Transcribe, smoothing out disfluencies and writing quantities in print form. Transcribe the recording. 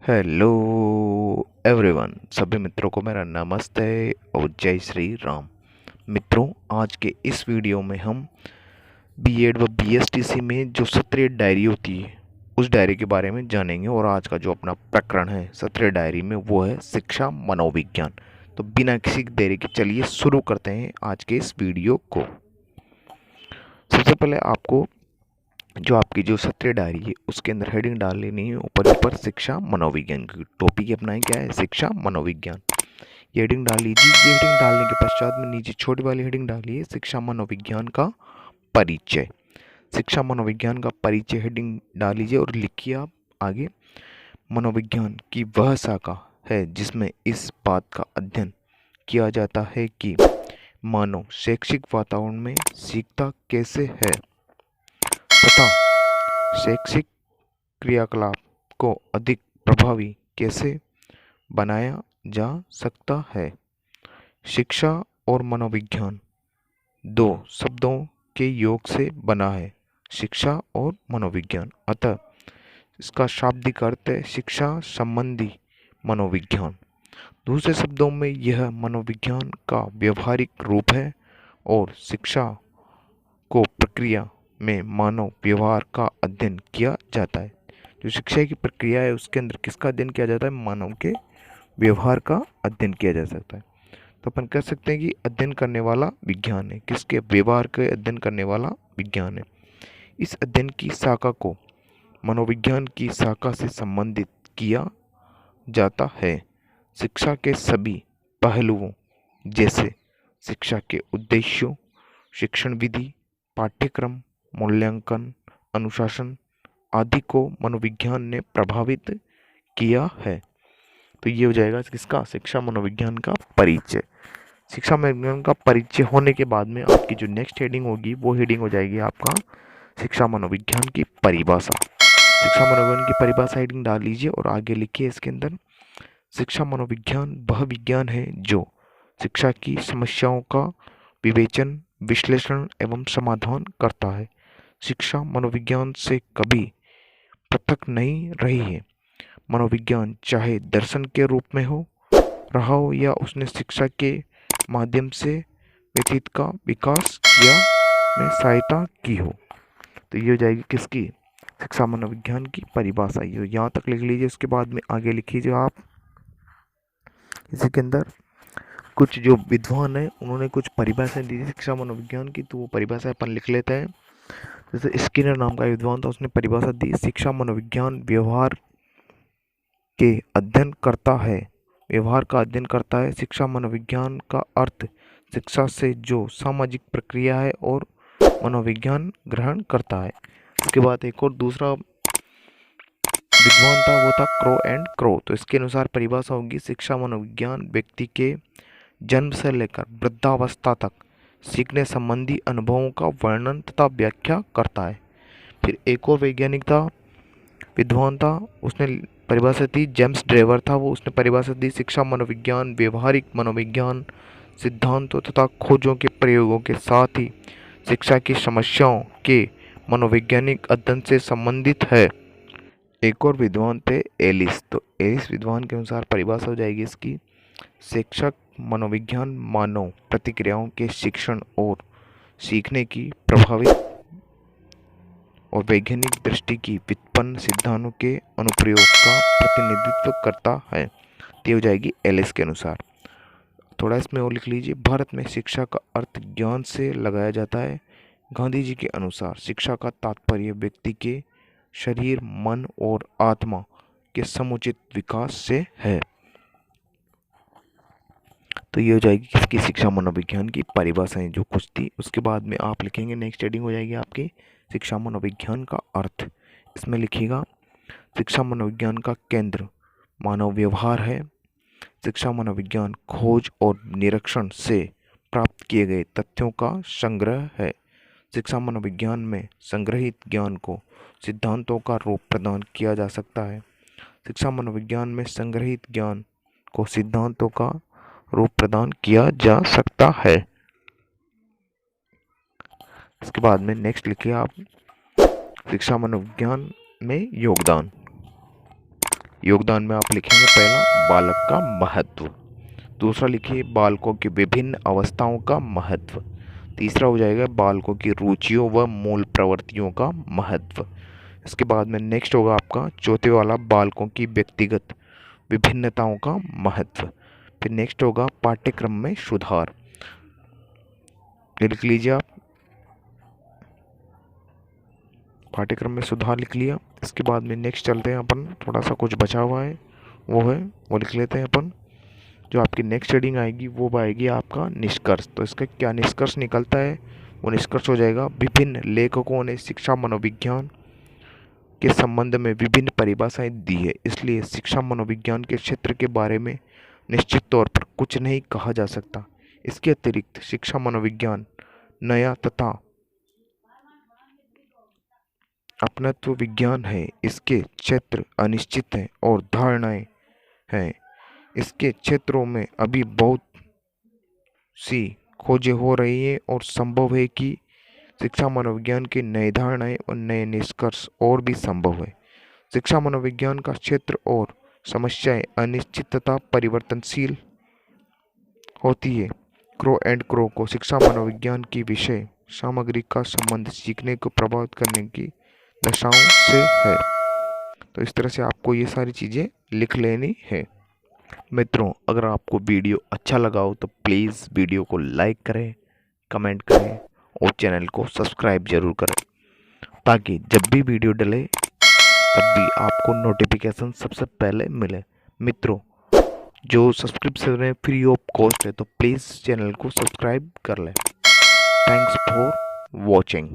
Hello everyone, सभी मित्रों को मेरा नमस्ते और जय श्री राम। मित्रों, आज के इस वीडियो में हम बीएड व बीएसटीसी में जो सत्रीय डायरी होती है उस डायरी के बारे में जानेंगे। और आज का जो अपना प्रकरण है सत्रीय डायरी में वो है शिक्षा मनोविज्ञान। तो बिना किसी देरी के चलिए शुरू करते हैं आज के इस वीडियो को। सबसे पहले आपको जो आपकी जो सत्रीय डायरी है उसके अंदर हेडिंग डाल लेनी है ऊपर ऊपर शिक्षा मनोविज्ञान की। टॉपिक अपना है क्या है, शिक्षा मनोविज्ञान। ये हेडिंग डाल लीजिए। ये हेडिंग डालने के पश्चात में नीचे छोटी वाली हेडिंग डालिए, शिक्षा मनोविज्ञान का परिचय। शिक्षा मनोविज्ञान का परिचय हेडिंग डाल लीजिए और लिखिए आप आगे, मनोविज्ञान की वह शाखा है जिसमें इस बात का अध्ययन किया जाता है कि मानव शैक्षिक वातावरण में सीखता कैसे है तथा शैक्षिक क्रियाकलाप को अधिक प्रभावी कैसे बनाया जा सकता है। शिक्षा और मनोविज्ञान दो शब्दों के योग से बना है, शिक्षा और मनोविज्ञान। अतः इसका शाब्दिक अर्थ है शिक्षा संबंधी मनोविज्ञान। दूसरे शब्दों में यह मनोविज्ञान का व्यवहारिक रूप है और शिक्षा को प्रक्रिया में मानव व्यवहार का अध्ययन किया जाता है। जो शिक्षा की प्रक्रिया है उसके अंदर किसका अध्ययन किया जाता है, मानव के व्यवहार का अध्ययन किया जा सकता है। तो अपन कह सकते हैं कि अध्ययन करने वाला विज्ञान है, किसके व्यवहार के अध्ययन करने वाला विज्ञान है। इस अध्ययन की शाखा को मनोविज्ञान की शाखा से संबंधित किया जाता है। शिक्षा के सभी पहलुओं जैसे शिक्षा के उद्देश्यों, शिक्षण विधि, पाठ्यक्रम, मूल्यांकन, अनुशासन आदि को मनोविज्ञान ने प्रभावित किया है। तो ये हो जाएगा किसका, शिक्षा मनोविज्ञान का परिचय। शिक्षा मनोविज्ञान का परिचय होने के बाद में आपकी जो नेक्स्ट हेडिंग होगी वो हेडिंग हो जाएगी आपका शिक्षा मनोविज्ञान की परिभाषा। शिक्षा मनोविज्ञान की परिभाषा हेडिंग डाल लीजिए और आगे लिखिए इसके अंदर, शिक्षा मनोविज्ञान वह विज्ञान है जो शिक्षा की समस्याओं का विवेचन, विश्लेषण एवं समाधान करता है। शिक्षा मनोविज्ञान से कभी पृथक नहीं रही है। मनोविज्ञान चाहे दर्शन के रूप में हो रहा हो या उसने शिक्षा के माध्यम से व्यक्तित्व का विकास किया में सहायता की हो। तो ये हो जाएगी किसकी, शिक्षा मनोविज्ञान की परिभाषा। ये यहाँ तक लिख लीजिए। उसके बाद में आगे लिखिए आप इसी के अंदर कुछ जो विद्वान है उन्होंने कुछ परिभाषाएं दी थी शिक्षा मनोविज्ञान की, तो वो परिभाषा अपन लिख लेते हैं। जैसे स्किनर नाम का विद्वान था, उसने परिभाषा दी, शिक्षा मनोविज्ञान व्यवहार के अध्ययन करता है, व्यवहार का अध्ययन करता है। शिक्षा मनोविज्ञान का अर्थ शिक्षा से जो सामाजिक प्रक्रिया है और मनोविज्ञान ग्रहण करता है। उसके बाद एक और दूसरा विद्वान था, वो था क्रो एंड क्रो। तो इसके अनुसार परिभाषा होगी, शिक्षा मनोविज्ञान व्यक्ति के जन्म से लेकर वृद्धावस्था तक सीखने संबंधी अनुभवों का वर्णन तथा व्याख्या करता है। फिर एक और वैज्ञानिक था, विद्वान था, उसने परिभाषा दी, जेम्स ड्रेवर था वो, उसने परिभाषा दी, शिक्षा मनोविज्ञान व्यवहारिक मनोविज्ञान सिद्धांतों तथा खोजों के प्रयोगों के साथ ही शिक्षा की समस्याओं के मनोवैज्ञानिक अध्ययन से संबंधित है। एक और विद्वान थे एलिस। तो एलिस विद्वान के अनुसार परिभाषा हो जाएगी इसकी, शिक्षक मनोविज्ञान मानव प्रतिक्रियाओं के शिक्षण और सीखने की प्रभावित और वैज्ञानिक दृष्टि की व्युत्पन्न सिद्धांतों के अनुप्रयोग का प्रतिनिधित्व करता है। ये हो जाएगी एलिस के अनुसार। थोड़ा इसमें और लिख लीजिए, भारत में शिक्षा का अर्थ ज्ञान से लगाया जाता है। गांधी जी के अनुसार शिक्षा का तात्पर्य व्यक्ति के शरीर, मन और आत्मा के समुचित विकास से है। तो ये हो जाएगी किसकी, शिक्षा मनोविज्ञान की परिभाषाएं जो कुछ थी। उसके बाद में आप लिखेंगे, नेक्स्ट हेडिंग हो जाएगी आपकी शिक्षा मनोविज्ञान का अर्थ। इसमें लिखिएगा, शिक्षा मनोविज्ञान का केंद्र मानव व्यवहार है। शिक्षा मनोविज्ञान खोज और निरीक्षण से प्राप्त किए गए तथ्यों का संग्रह है। शिक्षा मनोविज्ञान में संग्रहित ज्ञान को सिद्धांतों का रूप प्रदान किया जा सकता है। शिक्षा मनोविज्ञान में संग्रहित ज्ञान को सिद्धांतों का रूप प्रदान किया जा सकता है। इसके बाद में नेक्स्ट लिखिए आप, शिक्षा मनोविज्ञान में योगदान। योगदान में आप लिखेंगे पहला बालक का महत्व, दूसरा लिखिए बालकों की विभिन्न अवस्थाओं का महत्व, तीसरा हो जाएगा बालकों की रुचियों व मूल प्रवृत्तियों का महत्व। इसके बाद में नेक्स्ट होगा आपका चौथे वाला बालकों की व्यक्तिगत विभिन्नताओं का महत्व। फिर नेक्स्ट होगा पाठ्यक्रम में सुधार, लिख लीजिए आप, पाठ्यक्रम में सुधार लिख लिया। इसके बाद में नेक्स्ट चलते हैं अपन, थोड़ा सा कुछ बचा हुआ है वो लिख लेते हैं अपन। जो आपकी नेक्स्ट रीडिंग आएगी वो आएगी आपका निष्कर्ष। तो इसका क्या निष्कर्ष निकलता है, वो निष्कर्ष हो जाएगा विभिन्न लेखकों ने शिक्षा मनोविज्ञान के संबंध में विभिन्न परिभाषाएं दी है, इसलिए शिक्षा मनोविज्ञान के क्षेत्र के बारे में निश्चित तौर पर कुछ नहीं कहा जा सकता। इसके अतिरिक्त शिक्षा मनोविज्ञान नया तथा अपनत्व विज्ञान है, इसके क्षेत्र अनिश्चित हैं और धारणाएं हैं। इसके क्षेत्रों में अभी बहुत सी खोजें हो रही हैं और संभव है कि शिक्षा मनोविज्ञान की नई धारणाएं और नए निष्कर्ष और भी संभव है। शिक्षा मनोविज्ञान का क्षेत्र और समस्याएं अनिश्चित तथा परिवर्तनशील होती है। क्रो एंड क्रो को शिक्षा मनोविज्ञान की विषय सामग्री का संबंध सीखने को प्रभावित करने की दशाओं से है। तो इस तरह से आपको ये सारी चीज़ें लिख लेनी है। मित्रों, अगर आपको वीडियो अच्छा लगा हो तो प्लीज़ वीडियो को लाइक करें, कमेंट करें और चैनल को सब्सक्राइब जरूर करें, ताकि जब भी वीडियो डले तब भी आपको नोटिफिकेशन सबसे पहले मिले। मित्रों, जो सब्सक्रिप्शन है फ्री ऑफ कॉस्ट है, तो प्लीज़ चैनल को सब्सक्राइब कर लें। Thanks for watching.